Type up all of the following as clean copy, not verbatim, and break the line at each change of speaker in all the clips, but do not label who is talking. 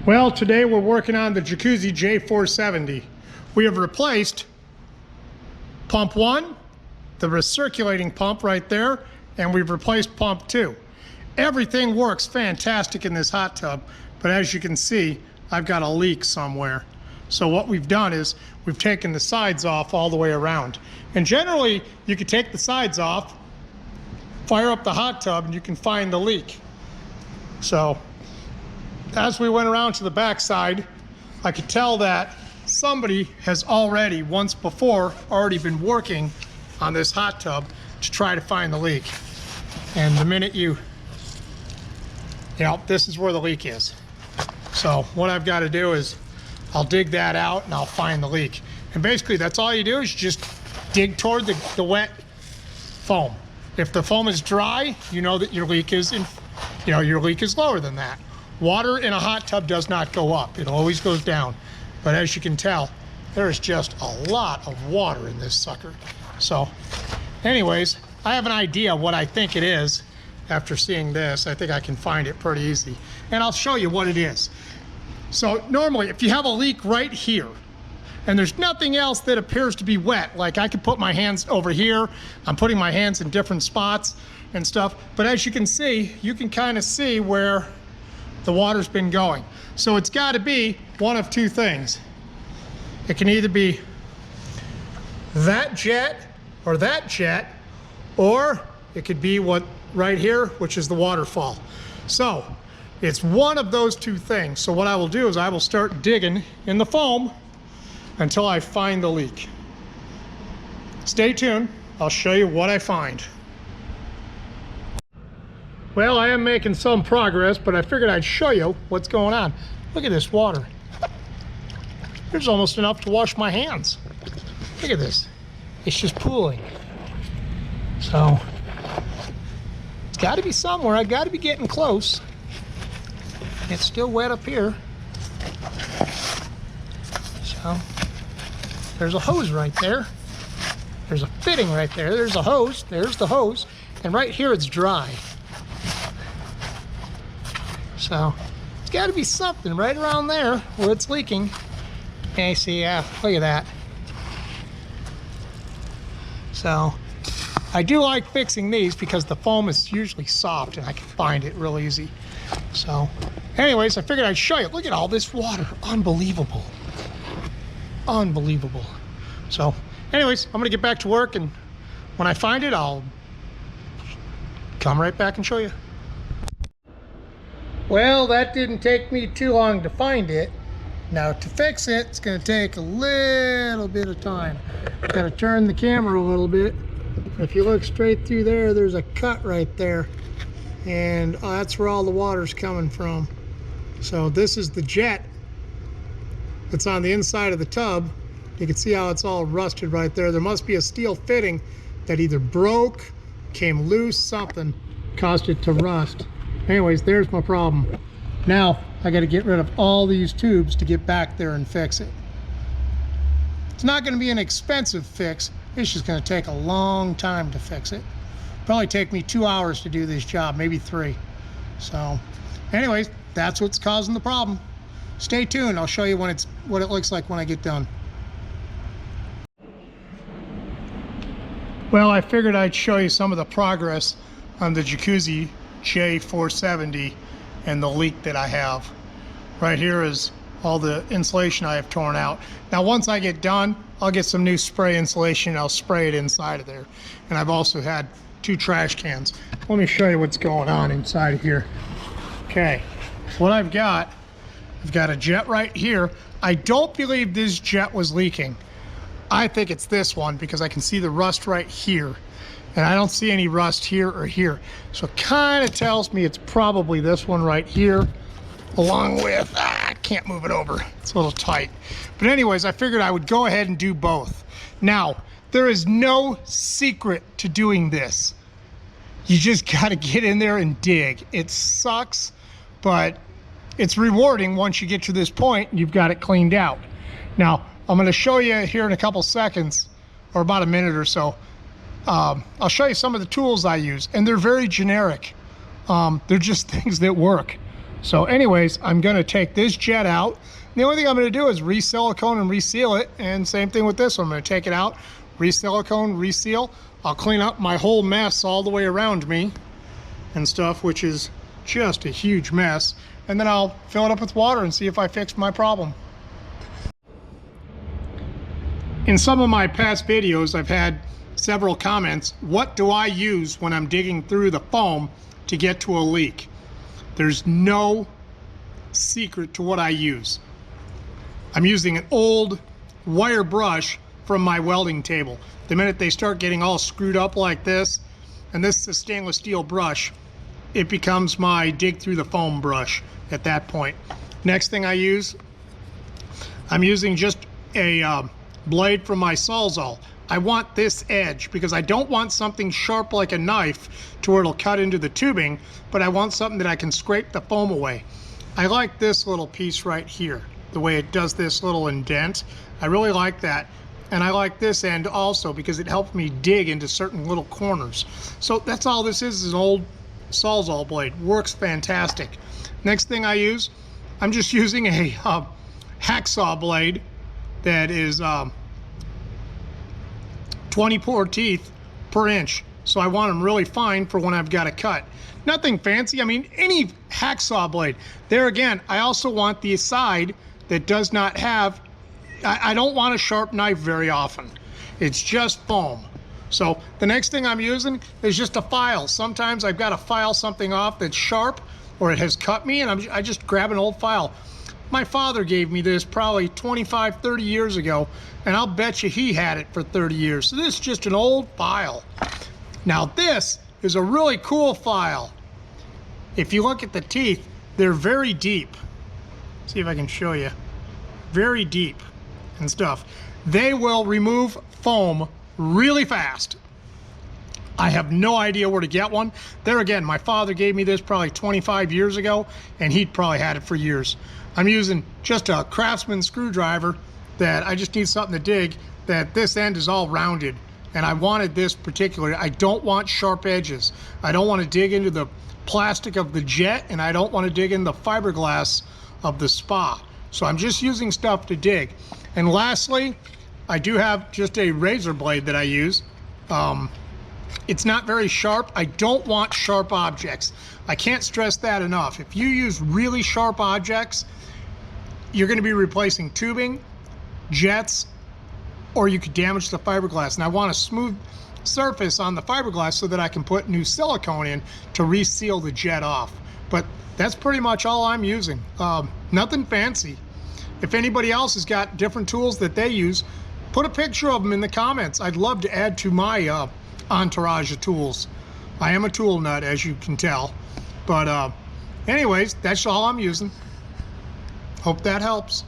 Well, today we're working on the Jacuzzi J470. We have replaced pump 1, the recirculating pump right there, and we've replaced pump 2. Everything works fantastic in this hot tub, but as you can see, I've got a leak somewhere. So what we've done is we've taken the sides off all the way around. And generally, you could take the sides off, fire up the hot tub, and you can find the leak. So as we went around to the back side, I could tell that somebody has already, once before, already been working on this hot tub to try to find the leak. And the minute you know, this is where the leak is. So what I've got to do is I'll dig that out and I'll find the leak. And basically that's all you do is just dig toward the wet foam. If the foam is dry, you know that your leak is your leak is lower than that. Water in a hot tub does not go up. It always goes down. But as you can tell, there is just a lot of water in this sucker. So anyways, I have an idea what I think it is. After seeing this, I think I can find it pretty easy. And I'll show you what it is. So normally, if you have a leak right here, and there's nothing else that appears to be wet, like I could put my hands over here, I'm putting my hands in different spots and stuff, but as you can see, you can kind of see where the water's been going. So it's got to be one of two things. It can either be that jet, or it could be what right here, which is the waterfall. So it's one of those two things. So what I will do is I will start digging in the foam until I find the leak. Stay tuned, I'll show you what I find. Well, I am making some progress, but I figured I'd show you what's going on. Look at this water. There's almost enough to wash my hands. Look at this. It's just pooling. So it's got to be somewhere. I've got to be getting close. It's still wet up here. So there's a hose right there. There's a fitting right there. There's a hose. There's the hose. And right here it's dry. So it's got to be something right around there where it's leaking. And you see, yeah, look at that. So I do like fixing these because the foam is usually soft and I can find it real easy. So anyways, I figured I'd show you. Look at all this water. Unbelievable. Unbelievable. So anyways, I'm gonna get back to work, and when I find it, I'll come right back and show you. Well, that didn't take me too long to find it. Now to fix it, it's gonna take a little bit of time. Gotta turn the camera a little bit. If you look straight through there, there's a cut right there. And that's where all the water's coming from. So this is the jet that's on the inside of the tub. You can see how it's all rusted right there. There must be a steel fitting that either broke, came loose, something caused it to rust. Anyways, there's my problem. Now I got to get rid of all these tubes to get back there and fix it. It's not going to be an expensive fix. It's just going to take a long time to fix it. Probably take me 2 hours to do this job, maybe 3. So anyways, that's what's causing the problem. Stay tuned. I'll show you what it looks like when I get done. Well, I figured I'd show you some of the progress on the Jacuzzi J470 and the leak that I have. Right here is all the insulation I have torn out. Now once I get done, I'll get some new spray insulation and I'll spray it inside of there. And I've also had 2 trash cans. Let me show you what's going on inside of here. Okay, what I've got a jet right here. I don't believe this jet was leaking. I think it's this one because I can see the rust right here. And I don't see any rust here or here. So it kind of tells me it's probably this one right here, along with, I can't move it over. It's a little tight. But anyways, I figured I would go ahead and do both. Now, there is no secret to doing this. You just gotta get in there and dig. It sucks, but it's rewarding once you get to this point and you've got it cleaned out. Now, I'm gonna show you here in a couple seconds, or about a minute or so, I'll show you some of the tools I use, and they're very generic. They're just things that work. So anyways, I'm gonna take this jet out. The only thing I'm gonna do is re-silicone and reseal it, and same thing with this one. I'm gonna take it out, re-silicone, reseal. I'll clean up my whole mess all the way around me and stuff, which is just a huge mess. And then I'll fill it up with water and see if I fixed my problem. In some of my past videos, I've had several comments. What do I use when I'm digging through the foam to get to a leak? There's no secret to what I use. I'm using an old wire brush from my welding table. The minute they start getting all screwed up like this, and this is a stainless steel brush, it becomes my dig through the foam brush at that point. Next thing I use, I'm using just a blade from my Sawzall. I want this edge because I don't want something sharp like a knife to where it'll cut into the tubing, but I want something that I can scrape the foam away. I like this little piece right here, the way it does this little indent. I really like that. And I like this end also because it helps me dig into certain little corners. So that's all this is an old Sawzall blade. Works fantastic. Next thing I use, I'm just using a hacksaw blade that is 24 teeth per inch. So I want them really fine for when I've got to cut. Nothing fancy. I mean, any hacksaw blade. There again, I also want the side that does not have, I don't want a sharp knife very often. It's just foam. So the next thing I'm using is just a file. Sometimes I've got to file something off that's sharp or it has cut me, and I just grab an old file. My father gave me this probably 25, 30 years ago, and I'll bet you he had it for 30 years. So this is just an old file. Now this is a really cool file. If you look at the teeth, they're very deep. See if I can show you. Very deep and stuff. They will remove foam really fast. I have no idea where to get one. There again, my father gave me this probably 25 years ago, and he'd probably had it for years. I'm using just a Craftsman screwdriver that I just need something to dig, that this end is all rounded. And I wanted this particular. I don't want sharp edges. I don't want to dig into the plastic of the jet, and I don't want to dig in the fiberglass of the spa. So I'm just using stuff to dig. And lastly, I do have just a razor blade that I use. It's not very sharp. I don't want sharp objects. I can't stress that enough. If you use really sharp objects, you're going to be replacing tubing, jets, or you could damage the fiberglass. And I want a smooth surface on the fiberglass so that I can put new silicone in to reseal the jet off. But that's pretty much all I'm using. Nothing fancy. If anybody else has got different tools that they use, put a picture of them in the comments. I'd love to add to my entourage of tools. I am a tool nut, as you can tell. But anyways, that's all I'm using. Hope that helps.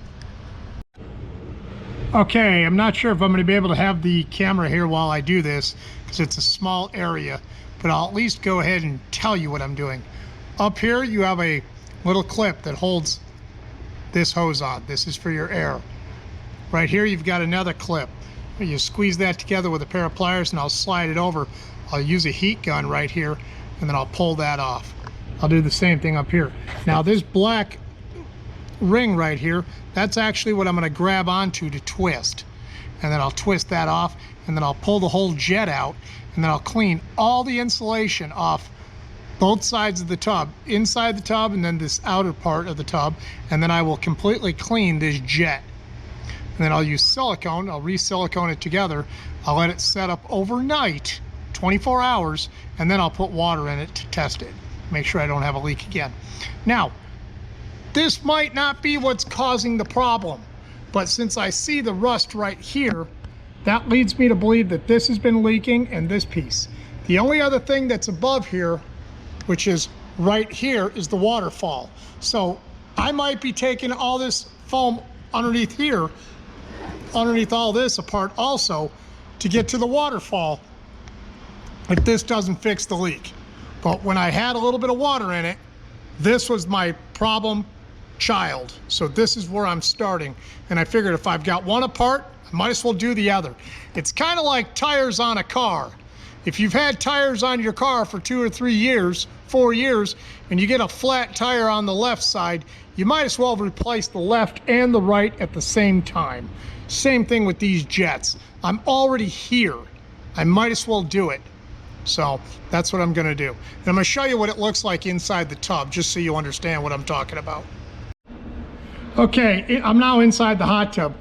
Okay, I'm not sure if I'm going to be able to have the camera here while I do this because it's a small area, but I'll at least go ahead and tell you what I'm doing. Up here you have a little clip that holds this hose on. This is for your air. Right here you've got another clip. You squeeze that together with a pair of pliers and I'll slide it over. I'll use a heat gun right here and then I'll pull that off. I'll do the same thing up here. Now this black ring right here, that's actually what I'm going to grab onto to twist. And then I'll twist that off and then I'll pull the whole jet out and then I'll clean all the insulation off both sides of the tub, inside the tub and then this outer part of the tub, and then I will completely clean this jet. And then I'll use silicone, I'll re-silicone it together, I'll let it set up overnight, 24 hours, and then I'll put water in it to test it. Make sure I don't have a leak again. Now, this might not be what's causing the problem, but since I see the rust right here, that leads me to believe that this has been leaking and this piece. The only other thing that's above here, which is right here, is the waterfall. So I might be taking all this foam underneath here, underneath all this apart also, to get to the waterfall if this doesn't fix the leak. But when I had a little bit of water in it, this was my problem child. So this is where I'm starting. And I figured if I've got one apart, I might as well do the other. It's kind of like tires on a car. If you've had tires on your car for 2 or 3 years, 4 years and you get a flat tire on the left side, you might as well replace the left and the right at the same time. Same thing with these jets. I'm already here. I might as well do it. So that's what I'm gonna do. And I'm gonna show you what it looks like inside the tub, just so you understand what I'm talking about. Okay, I'm now inside the hot tub.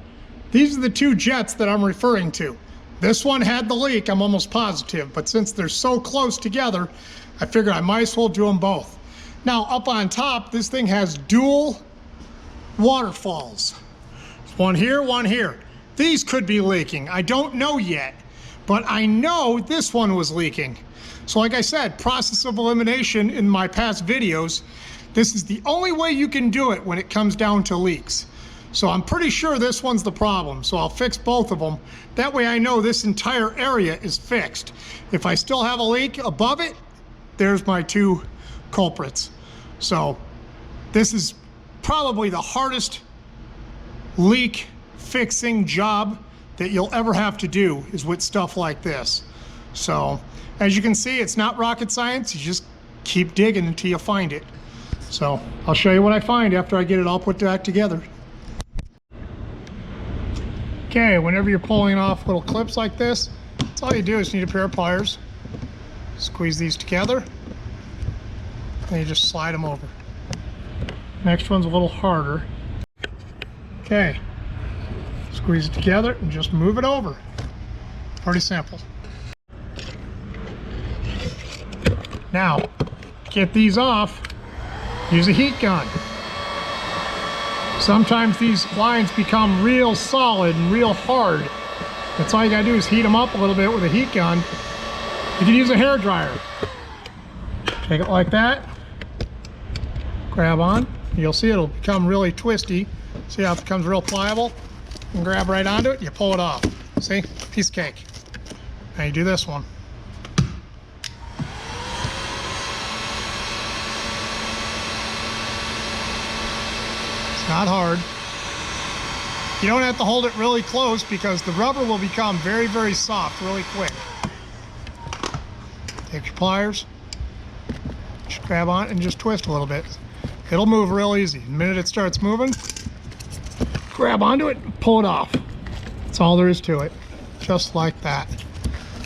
These are the two jets that I'm referring to. This one had the leak, I'm almost positive, but since they're so close together, I figured I might as well do them both. Now up on top, this thing has dual waterfalls. One here, one here. These could be leaking, I don't know yet, but I know this one was leaking. So like I said, process of elimination in my past videos, this is the only way you can do it when it comes down to leaks. So I'm pretty sure this one's the problem, so I'll fix both of them. That way I know this entire area is fixed. If I still have a leak above it, there's my two culprits. So this is probably the hardest leak fixing job that you'll ever have to do, is with stuff like this. So as you can see, it's not rocket science. You just keep digging until you find it. So I'll show you what I find after I get it all put back together. Okay, whenever you're pulling off little clips like this, that's all you do is need a pair of pliers. Squeeze these together, and you just slide them over. Next one's a little harder. Okay, squeeze it together and just move it over. Pretty simple. Now, get these off, use a heat gun. Sometimes these lines become real solid and real hard. That's all you gotta do is heat them up a little bit with a heat gun. You can use a hair dryer. Take it like that, grab on. You'll see it'll become really twisty. See how it becomes real pliable? You can grab right onto it, you pull it off. See, piece of cake. Now you do this one. Not hard. You don't have to hold it really close because the rubber will become very, very soft really quick. Take your pliers, just grab on it and just twist a little bit. It'll move real easy. The minute it starts moving, grab onto it and pull it off. That's all there is to it. Just like that.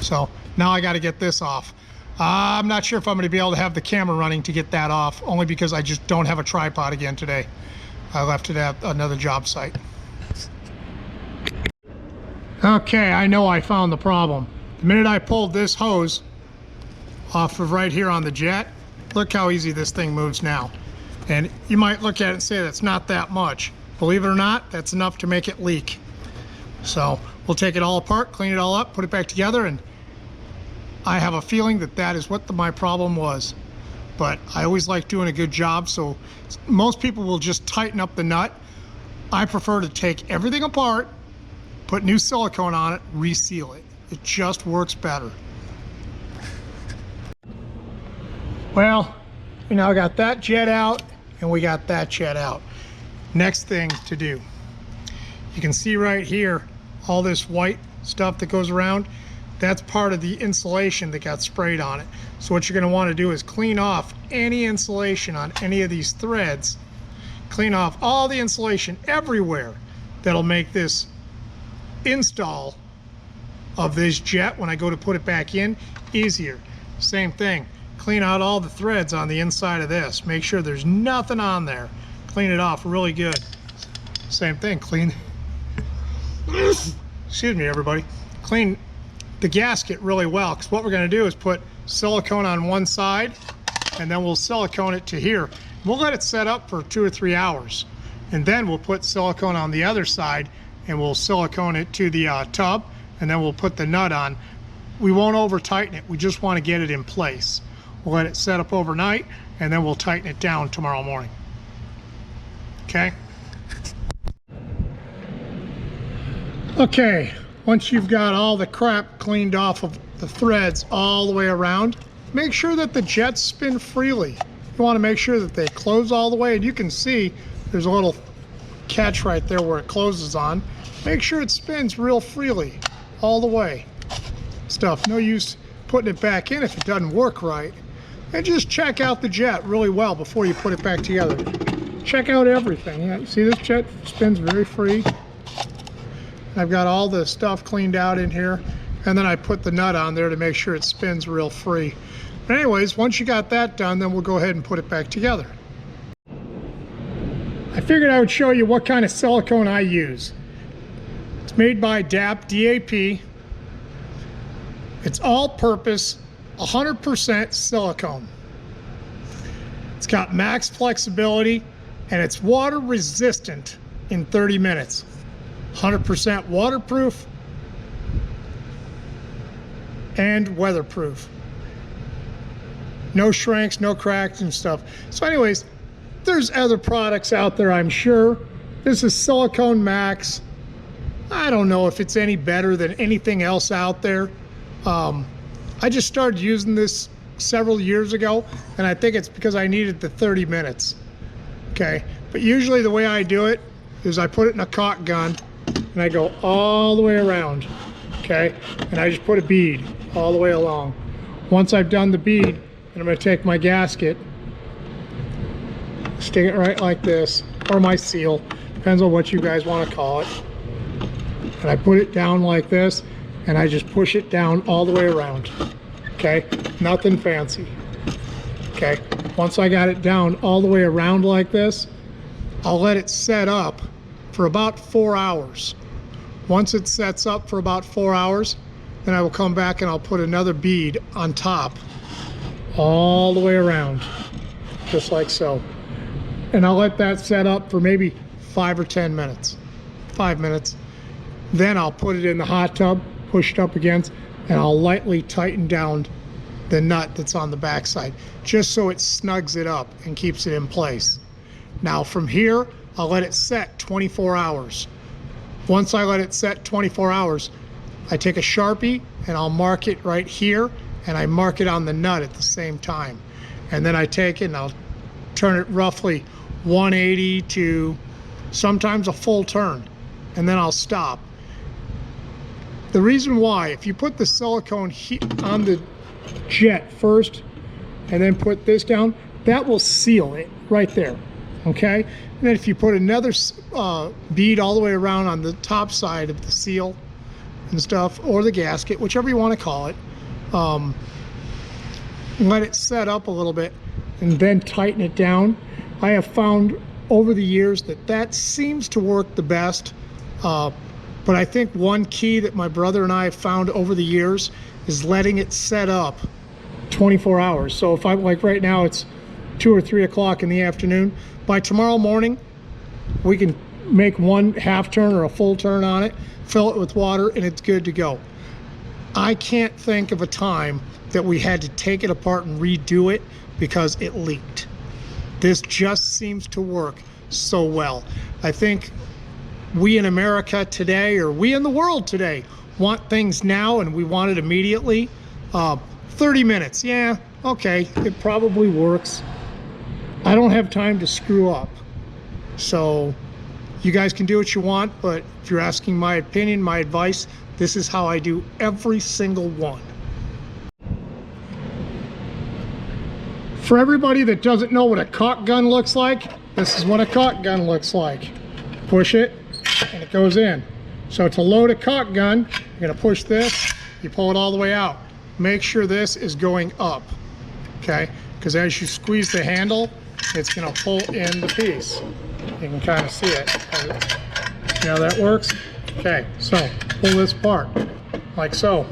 So now I got to get this off. I'm not sure if I'm going to be able to have the camera running to get that off, only because I just don't have a tripod again today. I left it at another job site. Okay, I know I found the problem. The minute I pulled this hose off of right here on the jet, look how easy this thing moves now. And you might look at it and say that's not that much. Believe it or not, that's enough to make it leak. So we'll take it all apart, clean it all up, put it back together, and I have a feeling that that is what my problem was. But I always like doing a good job, so most people will just tighten up the nut. I prefer to take everything apart, put new silicone on it, reseal it. It just works better. Well, we now got that jet out and we got that jet out. Next thing to do, you can see right here all this white stuff that goes around. That's part of the insulation that got sprayed on it. So what you're going to want to do is clean off any insulation on any of these threads. Clean off all the insulation everywhere. That'll make this install of this jet, when I go to put it back in, easier. Same thing. Clean out all the threads on the inside of this. Make sure there's nothing on there. Clean it off really good. Same thing. Clean. Excuse me, everybody. Clean the gasket really well, because what we're going to do is put silicone on one side and then we'll silicone it to here. We'll let it set up for 2 or 3 hours, and then we'll put silicone on the other side and we'll silicone it to the tub, and then we'll put the nut on. We won't over tighten it, we just want to get it in place. We'll let it set up overnight and then we'll tighten it down tomorrow morning. Okay? Okay. Once you've got all the crap cleaned off of the threads all the way around, make sure that the jets spin freely. You want to make sure that they close all the way, and you can see there's a little catch right there where it closes on. Make sure it spins real freely all the way. No use putting it back in if it doesn't work right. And just check out the jet really well before you put it back together. Check out everything. Yeah, see, this jet spins very free. I've got all the stuff cleaned out in here, and then I put the nut on there to make sure it spins real free. But anyways, once you got that done, then we'll go ahead and put it back together. I figured I would show you what kind of silicone I use. It's made by DAP. It's all-purpose, 100% silicone. It's got max flexibility, and it's water resistant in 30 minutes. 100% waterproof and weatherproof. No shrinks, no cracks and stuff. So anyways, there's other products out there, I'm sure. This is Silicone Max. I don't know if it's any better than anything else out there. I just started using this several years ago, and I think it's because I needed the 30 minutes. Okay, but usually the way I do it is I put it in a caulk gun and I go all the way around. Okay, and I just put a bead all the way along. Once I've done the bead, I'm going to take my gasket, stick it right like this, or my seal, depends on what you guys want to call it. And I put it down like this, and I just push it down all the way around. Okay, nothing fancy. Okay, once I got it down all the way around like this, I'll let it set up for about 4 hours. Once it sets up for about 4 hours, then I will come back and I'll put another bead on top all the way around, just like so. And I'll let that set up for maybe 5 or 10 minutes. 5 minutes. Then I'll put it in the hot tub, push it up against, and I'll lightly tighten down the nut that's on the backside, just so it snugs it up and keeps it in place. Now from here, I'll let it set 24 hours. Once I let it set 24 hours, I take a Sharpie and I'll mark it right here, and I mark it on the nut at the same time. And then I take it and I'll turn it roughly 180 to sometimes a full turn, and then I'll stop. The reason why, if you put the silicone on the jet first and then put this down, that will seal it right there, okay? And then if you put another bead all the way around on the top side of the seal and stuff, or the gasket, whichever you want to call it, let it set up a little bit and then tighten it down. I have found over the years that that seems to work the best. But I think one key that my brother and I have found over the years is letting it set up 24 hours. So if I'm like right now, it's 2 or 3 o'clock in the afternoon. By tomorrow morning, we can make one half turn or a full turn on it, fill it with water, and it's good to go. I can't think of a time that we had to take it apart and redo it because it leaked. This just seems to work so well. I think we in America today, or we in the world today, want things now and we want it immediately. 30 minutes, yeah, okay, it probably works. I don't have time to screw up. So you guys can do what you want, but if you're asking my opinion, my advice, this is how I do every single one. For everybody that doesn't know what a caulk gun looks like, this is what a caulk gun looks like. Push it, and it goes in. So to load a caulk gun, you're going to push this, you pull it all the way out. Make sure this is going up, okay? Because as you squeeze the handle, it's going to pull in the piece. You can kind of see it. See how that works? Okay, so pull this apart, like so.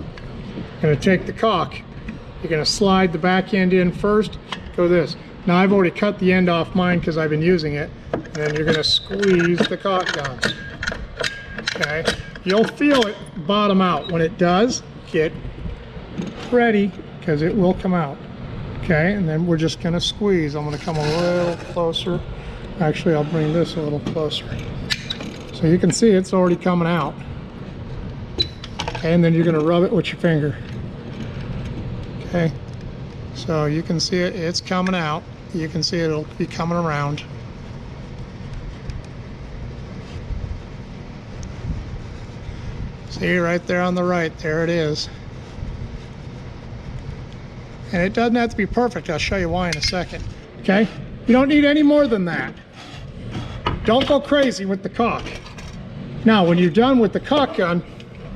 You're going to take the caulk. You're going to slide the back end in first, go this. Now I've already cut the end off mine because I've been using it. And then you're going to squeeze the caulk gun. Okay, you'll feel it bottom out. When it does, get ready because it will come out. Okay, and then we're just going to squeeze. I'm going to come a little closer. Actually, I'll bring this a little closer. So you can see it's already coming out. Okay, and then you're going to rub it with your finger. Okay, so you can see it, it's coming out. You can see it'll be coming around. See right there on the right, there it is. And it doesn't have to be perfect. I'll show you why in a second. Okay? You don't need any more than that. Don't go crazy with the caulk. Now, when you're done with the caulk gun,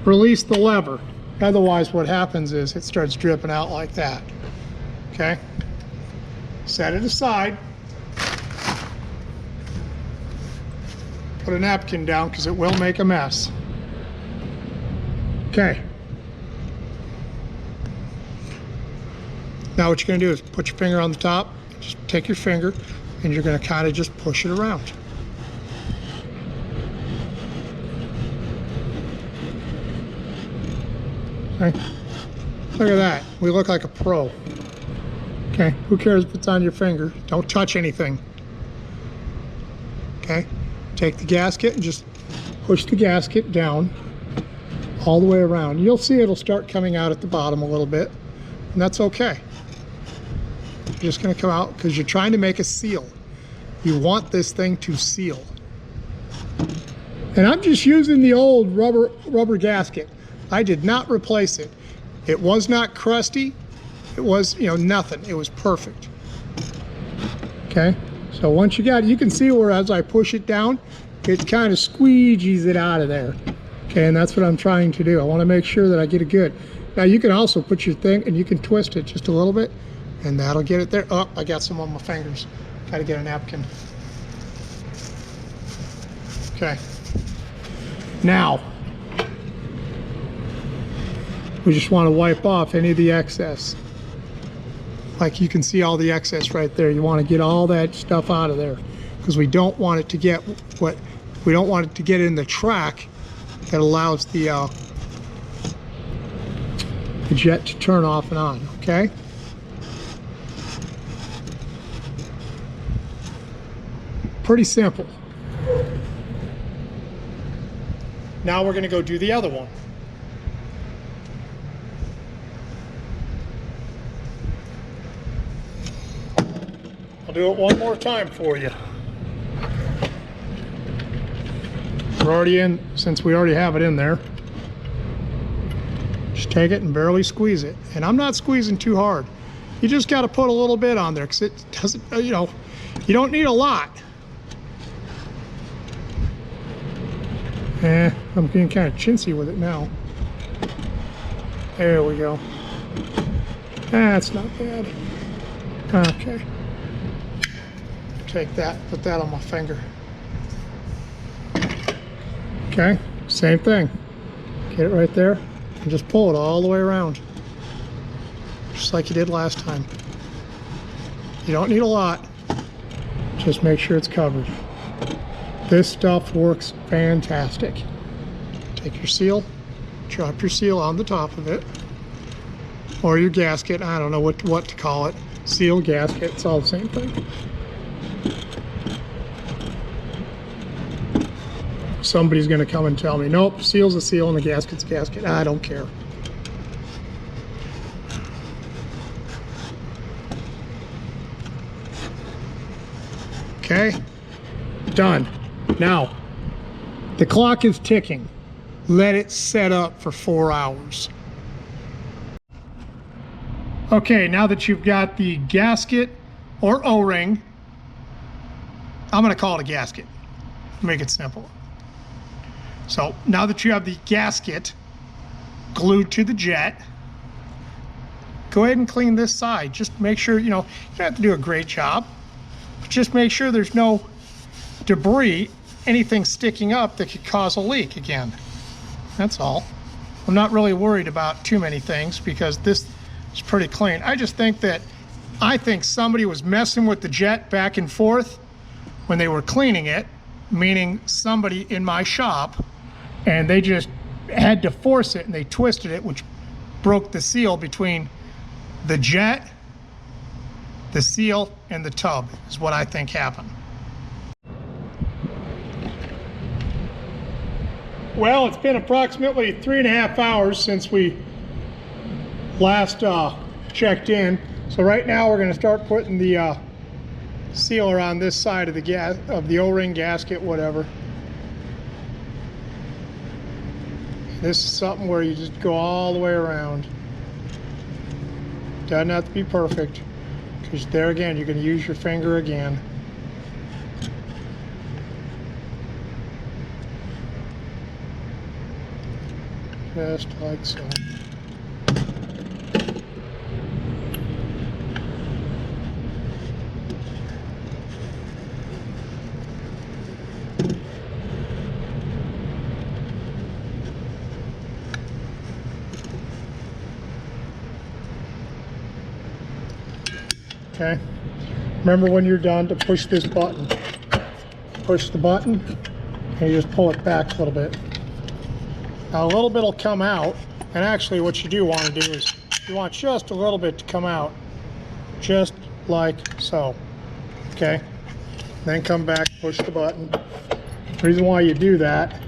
release the lever. Otherwise, what happens is it starts dripping out like that. Okay? Set it aside. Put a napkin down because it will make a mess. Okay. Now what you're going to do is put your finger on the top, just take your finger, and you're going to kind of just push it around. Okay. Look at that. We look like a pro. Okay. Who cares if it's on your finger? Don't touch anything. Okay. Take the gasket and just push the gasket down all the way around. You'll see it'll start coming out at the bottom a little bit, and that's okay. You're just going to come out because you're trying to make a seal. You want this thing to seal. And I'm just using the old rubber gasket. I did not replace it. It was not crusty. It was, nothing. It was perfect. Okay. So once you got it, you can see where as I push it down, it kind of squeegees it out of there. Okay, and that's what I'm trying to do. I want to make sure that I get it good. Now you can also put your thing and you can twist it just a little bit and that'll get it there. Oh, I got some on my fingers. Got to get a napkin. Okay. Now, we just want to wipe off any of the excess. Like you can see all the excess right there. You want to get all that stuff out of there because we don't want it to get we don't want it to get in the track that allows the jet to turn off and on. Okay. Pretty simple. Now we're going to go do the other one. I'll do it one more time for you. We're already in, since we already have it in there. Just take it and barely squeeze it. And I'm not squeezing too hard. You just got to put a little bit on there because it doesn't, you don't need a lot. I'm getting kind of chintzy with it now. There we go. That's not bad. Okay. Take that, put that on my finger. Okay, same thing. Get it right there and just pull it all the way around. Just like you did last time. You don't need a lot. Just make sure it's covered. This stuff works fantastic. Take your seal, drop your seal on the top of it, or your gasket. I don't know what to call it. Seal, gasket, it's all the same thing. Somebody's going to come and tell me, nope, seal's a seal and the gasket's a gasket. I don't care. Okay, done. Now, the clock is ticking. Let it set up for 4 hours. Okay, now that you've got the gasket or O-ring, I'm going to call it a gasket. Make it simple. So now that you have the gasket glued to the jet, go ahead and clean this side. Just make sure, you don't have to do a great job. But just make sure there's no debris, anything sticking up that could cause a leak again. That's all. I'm not really worried about too many things because this is pretty clean. I just think I think somebody was messing with the jet back and forth when they were cleaning it, meaning somebody in my shop, and they just had to force it and they twisted it, which broke the seal between the jet, the seal, and the tub, is what I think happened. Well, it's been approximately 3.5 hours since we last checked in. So right now we're going to start putting the sealer on this side of the O-ring gasket, whatever. This is something where you just go all the way around. doesn't have to be perfect, because there again, you're going to use your finger again. Just like so. Okay. Remember when you're done to push this button. Push the button and you just pull it back a little bit. Now a little bit will come out, and actually what you do want to do is you want just a little bit to come out, just like so. Okay. Then come back, push the button. The reason why you do that,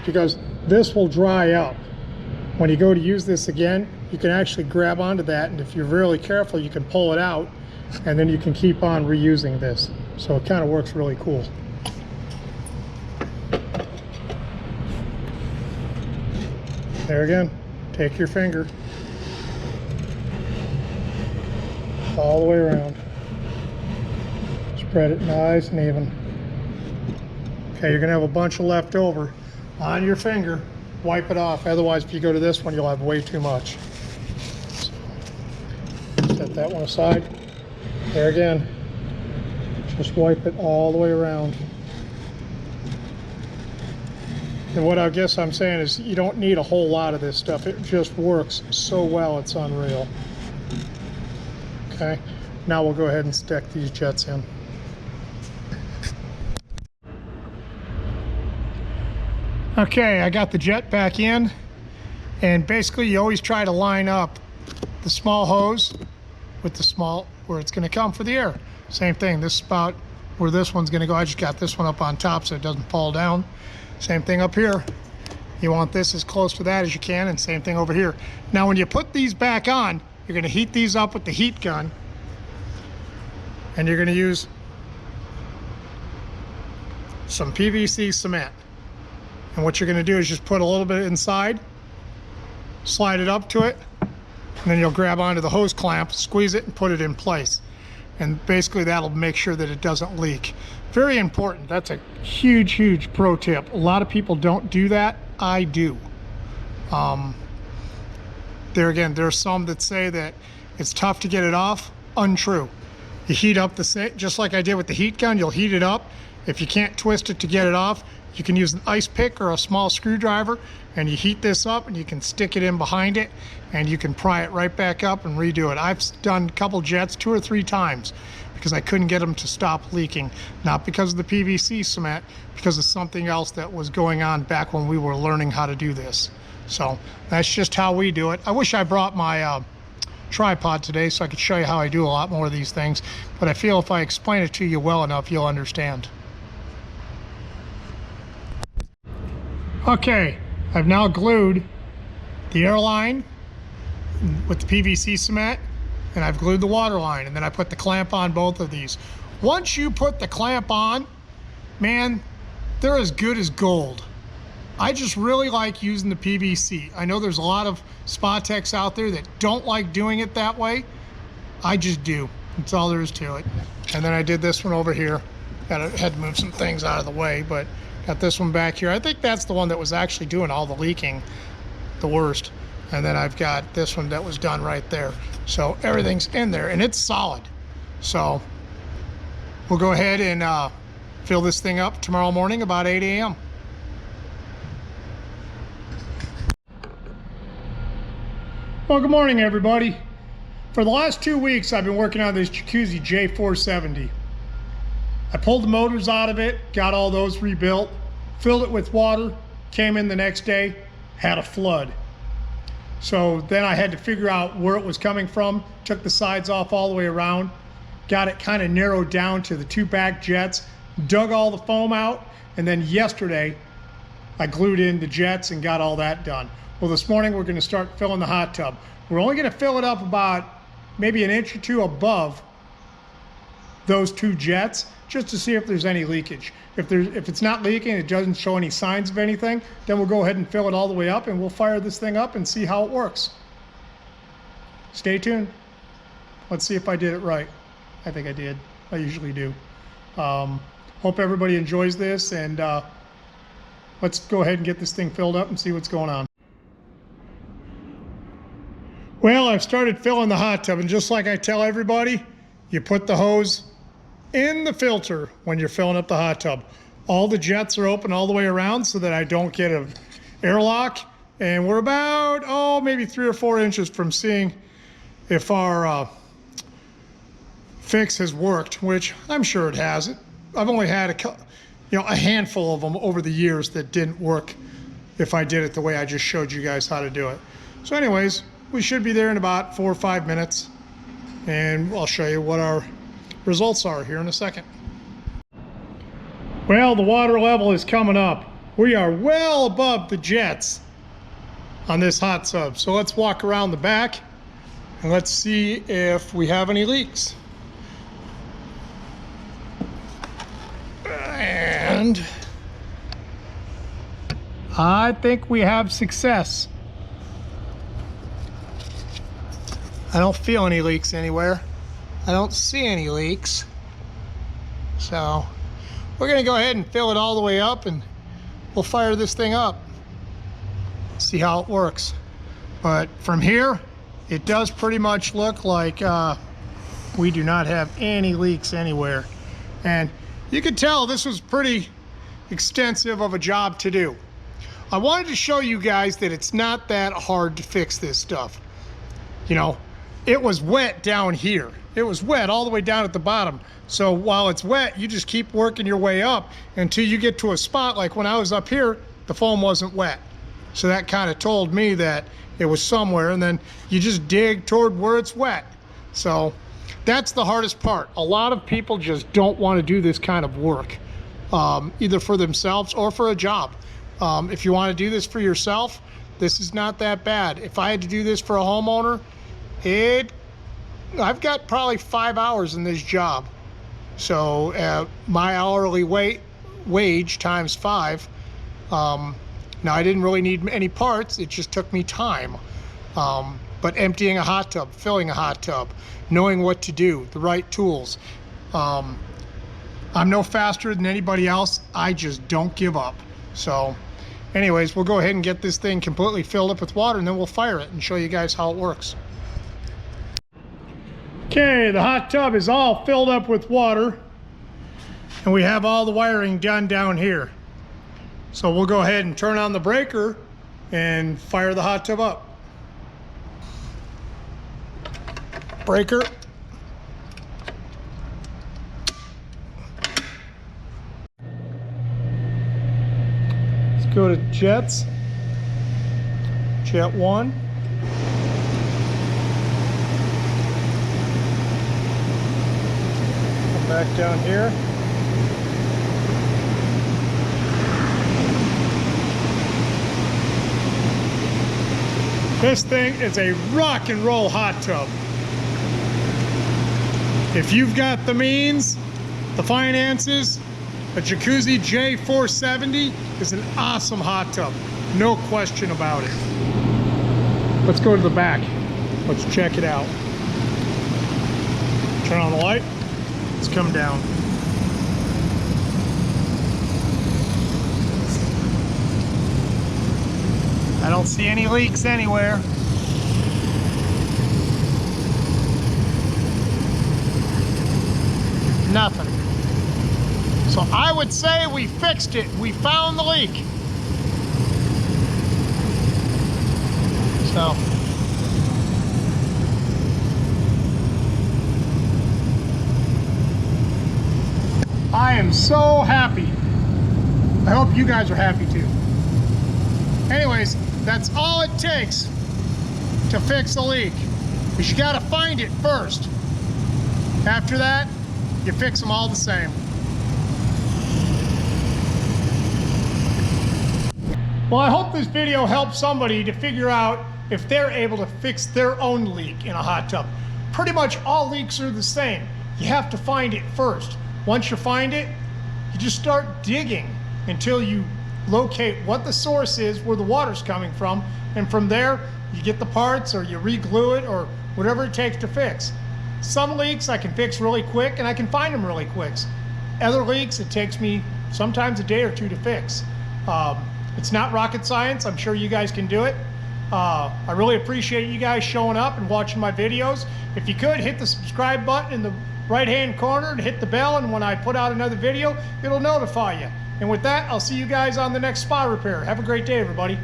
because this will dry up. When you go to use this again, you can actually grab onto that, and if you're really careful, you can pull it out, and then you can keep on reusing this. So it kind of works really cool. There again, take your finger all the way around. Spread it nice and even. Okay, you're gonna have a bunch of left over on your finger. Wipe it off, otherwise if you go to this one, you'll have way too much. Set that one aside. There again, just wipe it all the way around. And what I guess I'm saying is you don't need a whole lot of this stuff. It just works so well, it's unreal. Okay, now we'll go ahead and stick these jets in. Okay, I got the jet back in, and basically you always try to line up the small hose with the small, where it's going to come for the air. Same thing, this is about where this one's going to go. I just got this one up on top so it doesn't fall down. Same thing up here. You want this as close to that as you can, and same thing over here. Now when you put these back on, you're going to heat these up with the heat gun, and you're going to use some PVC cement. And what you're going to do is just put a little bit inside, slide it up to it, and then you'll grab onto the hose clamp, squeeze it, and put it in place. And basically that'll make sure that it doesn't leak. Very important. That's a huge, huge pro tip. A lot of people don't do that. I do. There again, there's some that say that it's tough to get it off. Untrue. You heat up the, just like I did with the heat gun, you'll heat it up. If you can't twist it to get it off, you can use an ice pick or a small screwdriver, and you heat this up and you can stick it in behind it, and you can pry it right back up and redo it. I've done a couple jets 2 or 3 times because I couldn't get them to stop leaking. Not because of the PVC cement, because of something else that was going on back when we were learning how to do this. So that's just how we do it. I wish I brought my tripod today so I could show you how I do a lot more of these things, but I feel if I explain it to you well enough, you'll understand. Okay, I've now glued the air line with the PVC cement, and I've glued the water line, and then I put the clamp on both of these. Once you put the clamp on, man, they're as good as gold. I just really like using the PVC. I know there's a lot of spa techs out there that don't like doing it that way. I just do. That's all there is to it. And then I did this one over here. Had to move some things out of the way, but got this one back here. I think that's the one that was actually doing all the leaking the worst. And then I've got this one that was done right there. So everything's in there and it's solid. So we'll go ahead and fill this thing up tomorrow morning about 8 a.m. Well, good morning, everybody. For the last 2 weeks, I've been working on this Jacuzzi J470. I pulled the motors out of it, got all those rebuilt, filled it with water, came in the next day, had a flood. So then I had to figure out where it was coming from, took the sides off all the way around, got it kind of narrowed down to the 2 back jets, dug all the foam out, and then yesterday I glued in the jets and got all that done. Well, this morning we're going to start filling the hot tub. We're only going to fill it up about maybe 1 inch or 2 above those 2 jets, just to see if there's any leakage. If it's not leaking, it doesn't show any signs of anything, then we'll go ahead and fill it all the way up, and we'll fire this thing up and see how it works. stay tuned. Let's see if I did it right. I think I did. I usually do. Hope everybody enjoys this, and let's go ahead and get this thing filled up and see what's going on. Well, I've started filling the hot tub, and just like I tell everybody, you put the hose in the filter when you're filling up the hot tub. All the jets are open all the way around so that I don't get an airlock, and we're about, maybe 3 or 4 inches from seeing if our fix has worked, which I'm sure it has. I've only had a handful of them over the years that didn't work if I did it the way I just showed you guys how to do it. So anyways, we should be there in about 4 or 5 minutes, and I'll show you what our results are here in a second. Well, the water level is coming up. We are well above the jets on this hot tub. So let's walk around the back and let's see if we have any leaks. And I think we have success. I don't feel any leaks anywhere. I don't see any leaks. So we're gonna go ahead and fill it all the way up, and we'll fire this thing up. See how it works. But from here, it does pretty much look like we do not have any leaks anywhere. And you can tell this was pretty extensive of a job to do. I wanted to show you guys that it's not that hard to fix this stuff. You know, it was wet down here. It was wet all the way down at the bottom. So while it's wet, you just keep working your way up until you get to a spot. Like when I was up here, the foam wasn't wet. So that kind of told me that it was somewhere, and then you just dig toward where it's wet. So that's the hardest part. A lot of people just don't want to do this kind of work, either for themselves or for a job. If you want to do this for yourself, this is not that bad. If I had to do this for a homeowner, I've got probably 5 hours in this job. So my hourly wage times 5. Now I didn't really need any parts, it just took me time. But emptying a hot tub, filling a hot tub, knowing what to do, the right tools. I'm no faster than anybody else. I just don't give up. So anyways, we'll go ahead and get this thing completely filled up with water, and then we'll fire it and show you guys how it works. Okay, the hot tub is all filled up with water, and we have all the wiring done down here. So we'll go ahead and turn on the breaker and fire the hot tub up. Breaker. Let's go to jets. Jet 1. Come back down here. This thing is a rock and roll hot tub. If you've got the means, the finances, a Jacuzzi J470 is an awesome hot tub. No question about it. Let's go to the back. Let's check it out. Turn on the light. Let's come down. I don't see any leaks anywhere. Nothing. So I would say we fixed it. We found the leak. So I am so happy. I hope you guys are happy too. Anyways, that's all it takes to fix a leak. But you gotta find it first. After that, you fix them all the same. Well, I hope this video helps somebody to figure out if they're able to fix their own leak in a hot tub. Pretty much all leaks are the same. You have to find it first. Once you find it, you just start digging until you locate what the source is, where the water's coming from, and from there you get the parts, or you re-glue it, or whatever it takes to fix. Some leaks I can fix really quick and I can find them really quick. Other leaks, it takes me sometimes a day or two to fix. It's not rocket science. I'm sure you guys can do it. I really appreciate you guys showing up and watching my videos. If you could, hit the subscribe button in the right-hand corner and hit the bell, and when I put out another video, it'll notify you. And with that, I'll see you guys on the next spa repair. Have a great day, everybody.